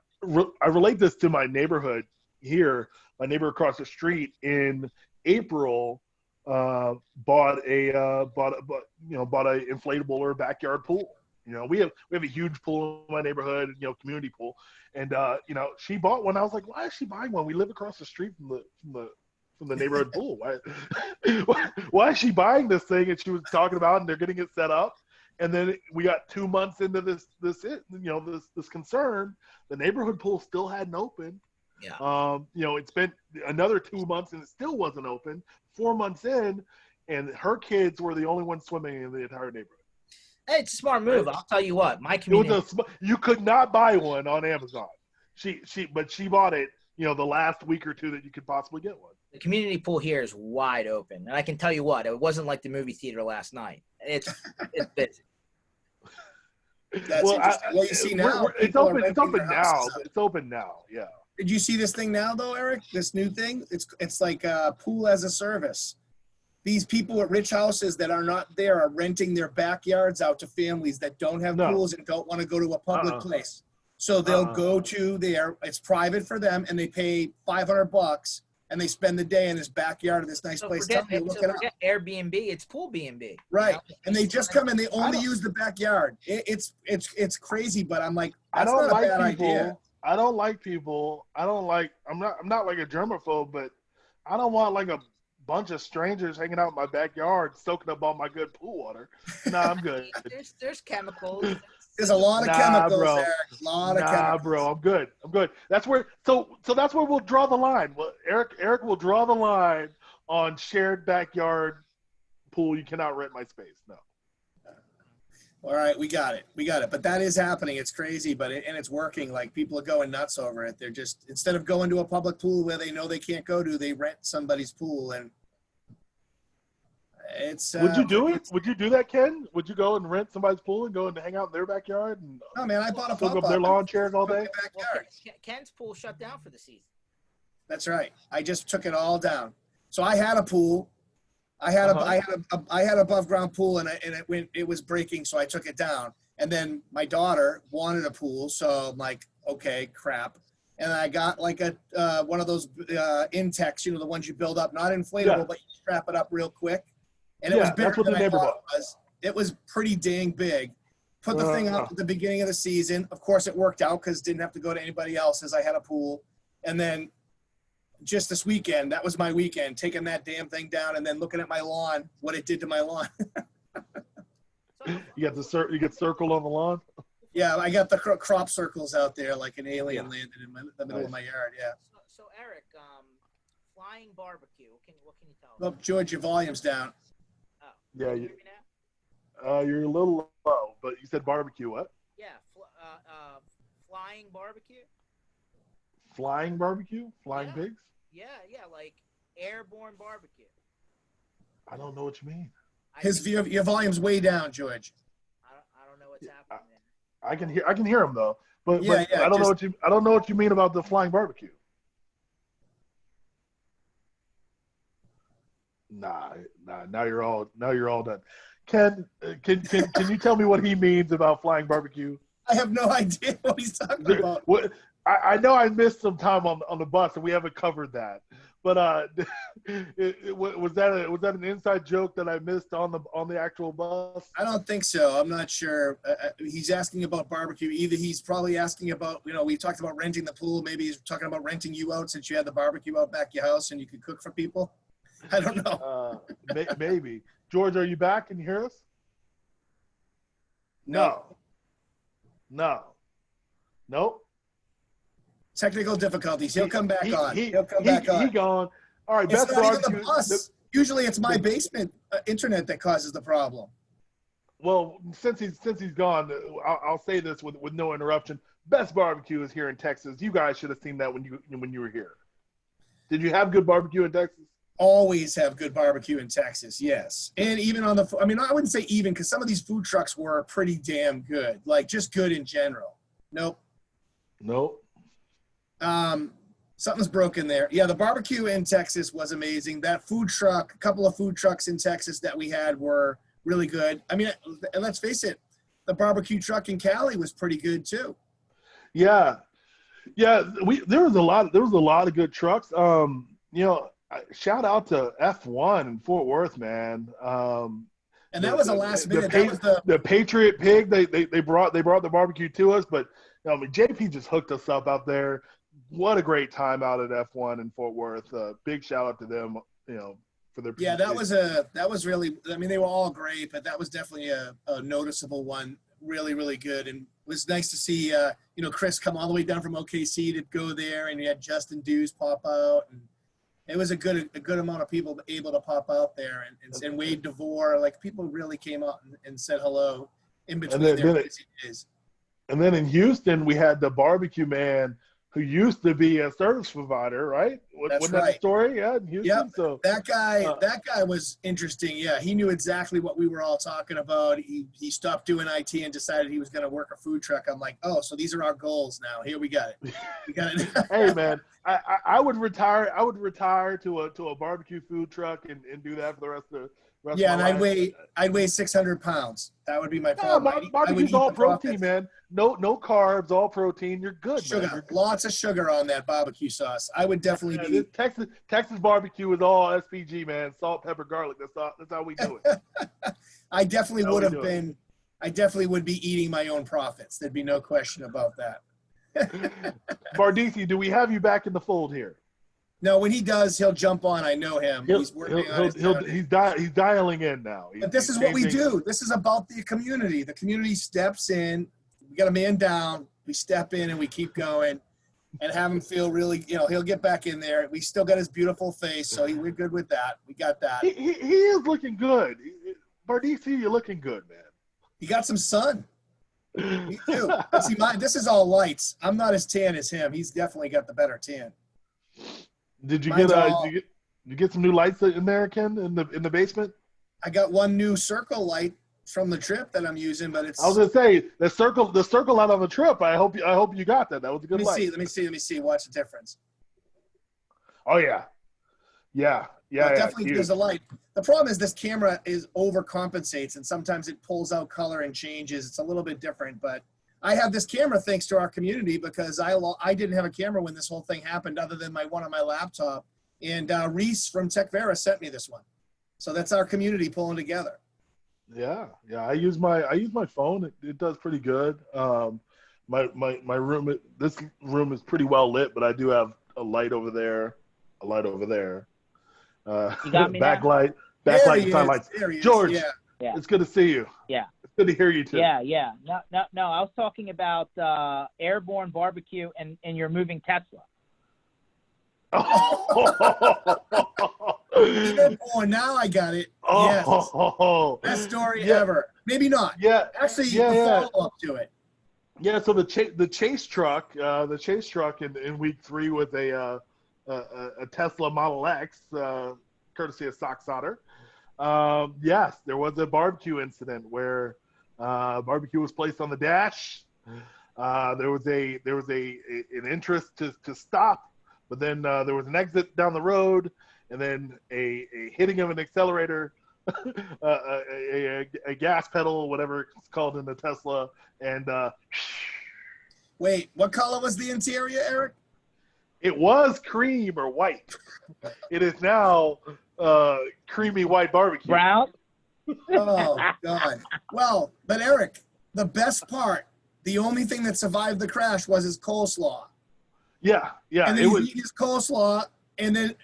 relate this to my neighborhood here. My neighbor across the street in April bought a inflatable or backyard pool. We have a huge pool in my neighborhood, community pool, and she bought one. I was like, why is she buying one? We live across the street from the neighborhood pool. Why is she buying this thing? And she was talking about, and they're getting it set up. And then we got 2 months into this concern. The neighborhood pool still hadn't opened. Yeah. It's been another 2 months and it still wasn't open. 4 months in, and her kids were the only ones swimming in the entire neighborhood. Hey, it's a smart move. I'll tell you what, my community. You could not buy one on Amazon. But she bought it, the last week or two that you could possibly get one. The community pool here is wide open, and I can tell you what, it wasn't like the movie theater last night. It's busy. That's interesting. Well, you see now, it's open now. It's open now. Yeah. Did you see this thing now, though, Eric? This new thing? It's like a pool as a service. These people at rich houses that are not there are renting their backyards out to families that don't have pools and don't want to go to a public place. So they'll go to there. It's private for them, and they pay $500, and they spend the day in this backyard of this nice place. Forget Airbnb. It's pool B&B. Right, and they just come in. They only use the backyard. It's crazy, but I'm like, that's not a bad idea. I don't like people. I'm not like a germaphobe, but I don't want like a bunch of strangers hanging out in my backyard soaking up all my good pool water. No, I'm good. There's chemicals. There's a lot of chemicals there. A lot of chemicals. Bro, I'm good. That's where that's where we'll draw the line. Well, Eric will draw the line on shared backyard pool. You cannot rent my space. No. All right, we got it. But that is happening. It's crazy, but it's working. Like, people are going nuts over it. They're just, instead of going to a public pool where they know they can't go to, they rent somebody's pool, and it's. Would you do it? Would you do that, Ken? Would you go and rent somebody's pool and go and hang out in their backyard? And, no, man, I bought a soak up their lawn chairs all day. Well, Ken's pool shut down for the season. That's right. I just took it all down. So I had a pool. I had an above ground pool, and it was breaking, so I took it down. And then my daughter wanted a pool, so I'm like, okay, crap. And I got like a one of those Intex, the ones you build up, not inflatable, but you strap it up real quick. And it was bigger than I thought it was. It was pretty dang big. Put the thing up at the beginning of the season. Of course, it worked out because didn't have to go to anybody else as I had a pool. And then just this weekend, that was my weekend, taking that damn thing down and then looking at my lawn, what it did to my lawn. You get circled on the lawn? Yeah, I got the crop circles out there like an alien landed in the middle of my yard, yeah. So Eric, flying barbecue, what can you tell us? Oh, George, your volume's down. Oh, yeah, can you hear me now? You're a little low, but you said barbecue, what? Yeah, flying barbecue. Flying barbecue? Flying pigs? Yeah, like airborne barbecue. I don't know what you mean. Your volume's way down, George. I don't know what's happening I there. can hear him though. But I don't know what you mean about the flying barbecue. Nah. Now you're all done. Ken, can you tell me what he means about flying barbecue? I have no idea what he's talking about. I know I missed some time on the bus and we haven't covered that. But was that an inside joke that I missed on the actual bus? I don't think so. I'm not sure. He's asking about barbecue. Either he's probably asking about, we talked about renting the pool. Maybe he's talking about renting you out since you had the barbecue out back your house and you could cook for people. I don't know. Maybe. George, are you back? Can you hear us? No. Nope. Technical difficulties. He'll come back on. He'll come he, back on. He gone. All right, It's best not even barbecue. the bus. Usually it's my basement internet that causes the problem. Well, since he's gone, I'll say this with no interruption. Best barbecue is here in Texas. You guys should have seen that when you were here. Did you have good barbecue in Texas? Always have good barbecue in Texas, yes. And even on I mean, I wouldn't say even, because some of these food trucks were pretty damn good, like just good in general. Nope. Something's broken there. Yeah, the barbecue in Texas was amazing. That food truck, a couple of food trucks in Texas that we had were really good. I mean, and let's face it, the barbecue truck in Cali was pretty good too. Yeah. There was a lot of good trucks. Shout out to F1 in Fort Worth, man. And that was a last minute. The Patriot Pig. They brought the barbecue to us, but JP just hooked us up out there. What a great time out at F1 in Fort Worth. Big shout out to them. For their that was really. I mean, they were all great, but that was definitely a noticeable one. Really, really good, and it was nice to see Chris come all the way down from OKC to go there, and you had Justin Dews pop out, and it was a good amount of people able to pop out there, and Wade DeVore, like people really came out and said hello in between their busy days. And then in Houston, we had the barbecue man who used to be a service provider, right? That's Wasn't right. That the story? Yeah, in Houston. Yep. So that guy was interesting. Yeah, he knew exactly what we were all talking about. He stopped doing IT and decided he was going to work a food truck. I'm like, oh, so these are our goals now. Here we got it. We got it. Hey man, I would retire. I would retire to a barbecue food truck and do that for the rest of yeah, and I'd weigh 600 pounds. That would be my problem. Barbecue's all protein, man. No carbs, all protein. You're good, sugar, man. You're good. Lots of sugar on that barbecue sauce. I would definitely be. Texas barbecue is all SPG, man. Salt, pepper, garlic. That's how we do it. I definitely would have been. I definitely would be eating my own profits. There'd be no question about that. Bardisi, do we have you back in the fold here? No, when he does, he'll jump on. I know him. He's working on he's dialing in now. But this is what we do. This is about the community. The community steps in. We got a man down. We step in and we keep going and have him feel really, he'll get back in there. We still got his beautiful face, so we're good with that. We got that. He is looking good. Bardisi, you're looking good, man. He got some sun. Me too. See, this is all lights. I'm not as tan as him. He's definitely got the better tan. Did you get some new lights in there, Ken, in the basement? I got one new circle light from the trip that I'm using, but it's. I was gonna say the circle light on the trip. I hope you got that. That was a good light. Let me see. Watch the difference. Oh yeah. Definitely gives a light. The problem is this camera overcompensates, and sometimes it pulls out color and changes. It's a little bit different, but I have this camera thanks to our community because I didn't have a camera when this whole thing happened other than my one on my laptop. And Reese from Tech Vera sent me this one. So that's our community pulling together. Yeah. I use my phone. It does pretty good. My room, this room is pretty well lit, but I do have a light over there. You got me backlight, sidelights. George, yeah. It's good to see you. Yeah. It's good to hear you too. Yeah. No. I was talking about airborne barbecue and you're moving Tesla. Airborne, now I got it. Yes. Best story ever. Maybe not. Yeah. Actually, the follow-up to it. Yeah. So the chase truck in week 3 with a Tesla Model X, courtesy of Socsoter. Yes, there was a barbecue incident where barbecue was placed on the dash. There was an interest to stop, but then there was an exit down the road, and then a hitting of an accelerator, a gas pedal, whatever it's called in the Tesla, and wait, what color was the interior, Eric? It was cream or white. It is now creamy white barbecue. Brown? Oh, God. Well, but Eric, the best part, the only thing that survived the crash was his coleslaw. Yeah. And then he ate his coleslaw, and then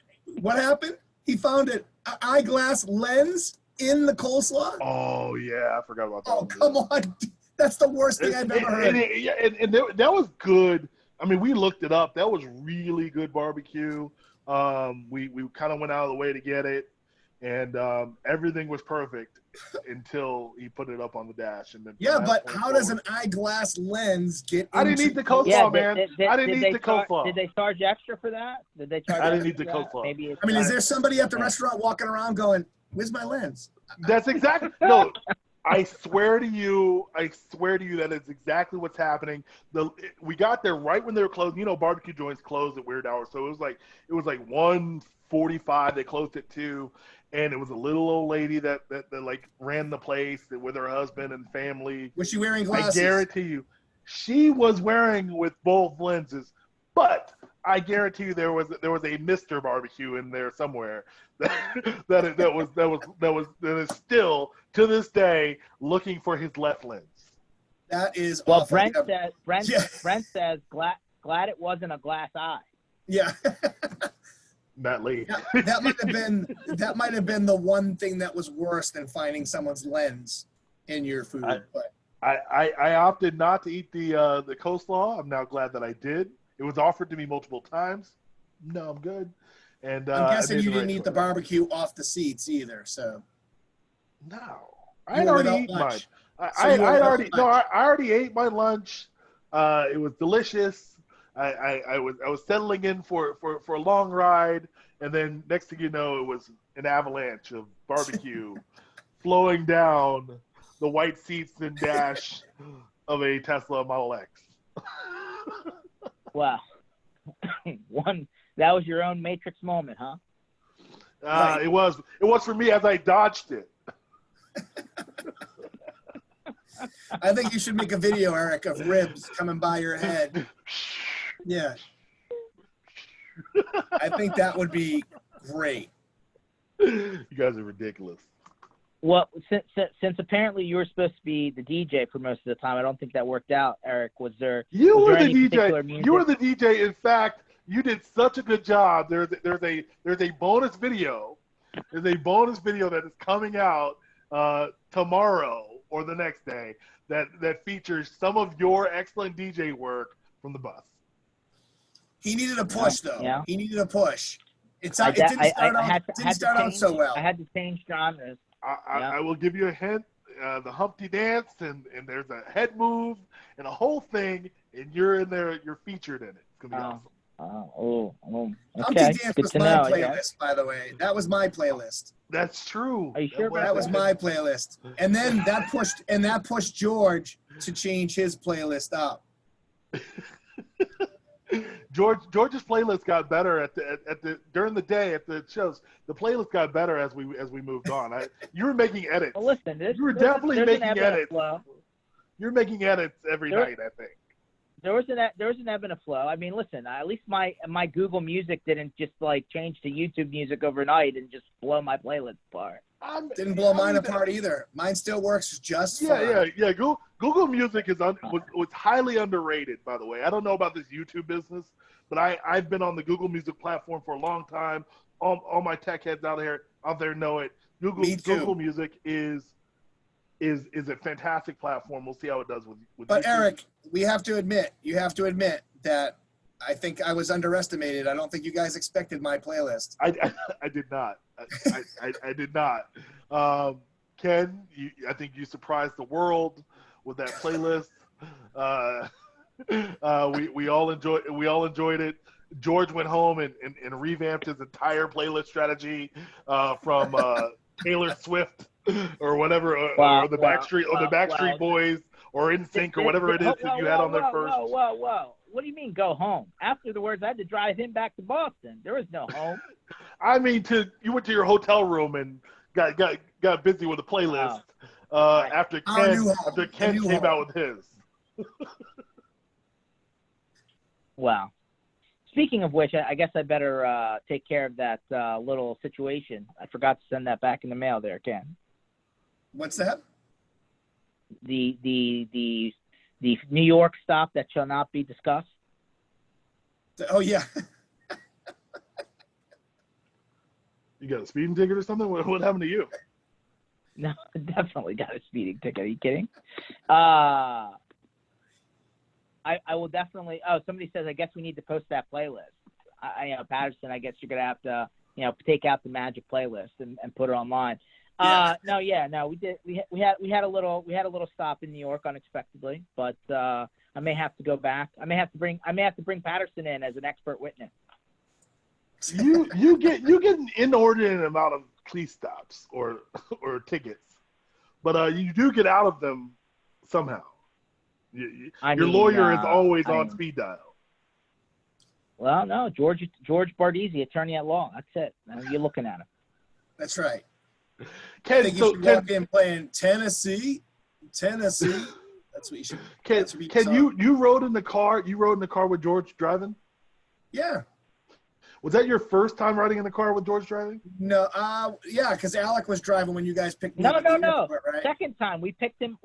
what happened? He found an eyeglass lens in the coleslaw. Oh, yeah. I forgot about that. Oh, come on. That's the worst thing I've ever heard. That was good. I mean, we looked it up. That was really good barbecue. We kind of went out of the way to get it, and everything was perfect until he put it up on the dash. And then Yeah, but how does an eyeglass lens get into... I didn't eat the coleslaw, man. I didn't eat the coleslaw. Did they charge extra for that? Did they charge? I didn't eat the coleslaw. Maybe. I mean, is there somebody at the restaurant walking around going, "Where's my lens?" That's exactly no. I swear to you that is exactly what's happening. We got there right when they were closed. You know, barbecue joints closed at weird hours, so it was like 1:45. They closed at 2, and it was a little old lady that like ran the place with her husband and family. Was she wearing glasses? I guarantee you, she was wearing with both lenses, but I guarantee you there was a Mr. Barbecue in there somewhere that is still to this day looking for his left lens. That is well. Awful. Brent says glad it wasn't a glass eye. Yeah. Matt Lee. That might have been the one thing that was worse than finding someone's lens in your food. But I opted not to eat the coleslaw. I'm now glad that I did. It was offered to me multiple times. No, I'm good. And I'm guessing you didn't eat the barbecue off the seats either. So no, I had already eaten mine. I already ate my lunch. It was delicious. I was settling in for a long ride, and then next thing you know, it was an avalanche of barbecue flowing down the white seats and dash of a Tesla Model X. Wow. That was your own Matrix moment, huh? Right. It was for me as I dodged it. I think you should make a video, Eric, of ribs coming by your head. Yeah. I think that would be great. You guys are ridiculous. Well, since apparently you were supposed to be the DJ for most of the time, I don't think that worked out. Eric, was there? You was were there the DJ. You were the DJ. In fact, you did such a good job. There's a bonus video. There's a bonus video that is coming out tomorrow or the next day that features some of your excellent DJ work from the bus. He needed a push, though. Yeah. He needed a push. It didn't start out so well. I had to change genres. I will give you a hint. The Humpty Dance, and there's a head move and a whole thing, and you're in there. You're featured in it. It's gonna be awesome. Okay. Humpty Dance was my playlist, by the way. That was my playlist. That's true. Are you sure? That was my playlist. And then that pushed George to change his playlist up. George's playlist got better during the day at the shows. The playlist got better as we moved on. You were making edits. Well, listen, you were definitely making edits. You're making edits every night, I think. There was an ebb and a flow. I mean, listen, at least my Google Music didn't just like change to YouTube Music overnight and just blow my playlist apart. Didn't blow mine apart either. Mine still works just fine. Yeah. Google Music was highly underrated, by the way. I don't know about this YouTube business, but I've been on the Google Music platform for a long time. All my tech heads out there know it. Google Music is a fantastic platform. We'll see how it does with But YouTube. Eric, you have to admit that I think I was underestimated. I don't think you guys expected my playlist. I did not. I did not. Ken, I think you surprised the world with that playlist. We all enjoyed it. George went home and revamped his entire playlist strategy from Taylor Swift or whatever, or the Backstreet Boys or NSYNC or whatever it is that you had on there first. Whoa. What do you mean go home? Afterwards, I had to drive him back to Boston. There was no home. I mean, you went to your hotel room and got busy with a playlist after Ken came out with his. Wow. Speaking of which, I guess I better take care of that little situation. I forgot to send that back in the mail there, Ken. What's that? The New York stop that shall not be discussed. Oh, yeah. You got a speeding ticket or something? What happened to you? No, definitely got a speeding ticket. Are you kidding? I will definitely. Oh, somebody says I guess we need to post that playlist. Patterson. I guess you're gonna have to take out the magic playlist and put it online. Yeah. No, we did. We had a little stop in New York unexpectedly, but I may have to go back. I may have to bring Patterson in as an expert witness. You get an inordinate amount of police stops or tickets, but you do get out of them somehow. Your lawyer is always on speed dial. Well, no, George Bardisi, attorney at law. That's it. You're looking at him. That's right. Ken, I think you should walk in playing Tennessee. That's what you should. Ken, you rode in the car. You rode in the car with George driving. Yeah. Was that your first time riding in the car with George driving? No. Yeah, because Alec was driving when you guys picked me up. No. Airport, right? Second time we picked him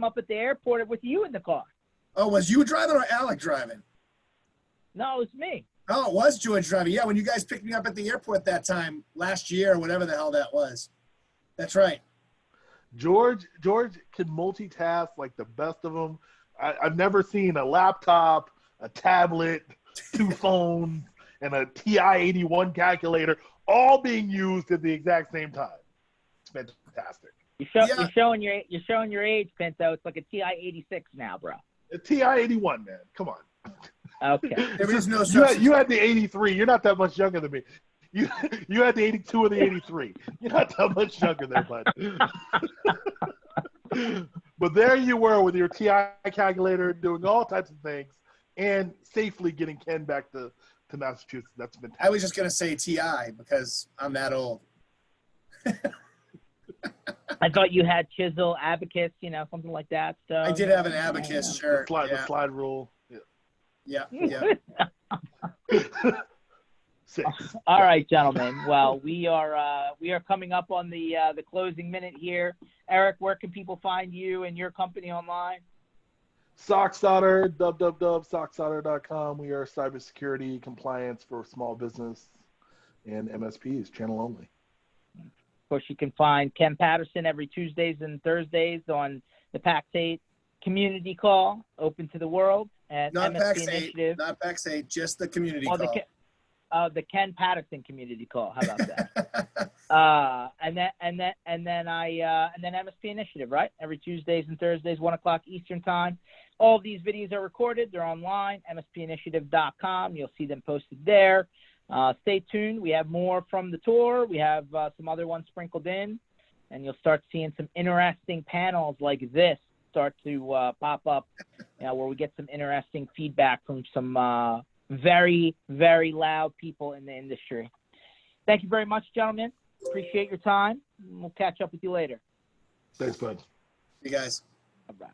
up at the airport with you in the car. Oh, was you driving or Alec driving? No, it was me. Oh, it was George driving. Yeah, when you guys picked me up at the airport that time last year, or whatever the hell that was. That's right. George can multitask like the best of them. I've never seen a laptop, a tablet, 2 phones, and a TI-81 calculator all being used at the exact same time. It's fantastic. You're showing your age, Pinto. It's like a TI-86 now, bro. A TI-81, man. Come on. Okay. There is no you had the 83. You're not that much younger than me. You had the 82 or the 83. You're not that much younger there, bud. But there you were with your TI calculator doing all types of things and safely getting Ken back to Massachusetts. That's fantastic. I was just going to say TI because I'm that old. I thought you had chisel, abacus, something like that. So I did have an abacus shirt. The slide rule. Yeah. Six. All right, gentlemen. Well, we are coming up on the closing minute here. Eric, where can people find you and your company online? Socsoter, www.socsoter.com. We are cybersecurity compliance for small business and MSPs, channel only. Of course, you can find Ken Patterson every Tuesdays and Thursdays on the PAX 8 community call, open to the world at Not MSP PAX 8, Initiative. not PAX 8, just the community call. The Ken Patterson community call. How about that? and then MSP Initiative, right? Every Tuesdays and Thursdays, 1:00 Eastern time. All of these videos are recorded. They're online. MSPinitiative.com. You'll see them posted there. Stay tuned. We have more from the tour. We have some other ones sprinkled in, and you'll start seeing some interesting panels like this start to pop up, where we get some interesting feedback from some very, very loud people in the industry. Thank you very much, gentlemen. Appreciate your time. We'll catch up with you later. Thanks, bud. You guys. Bye-bye.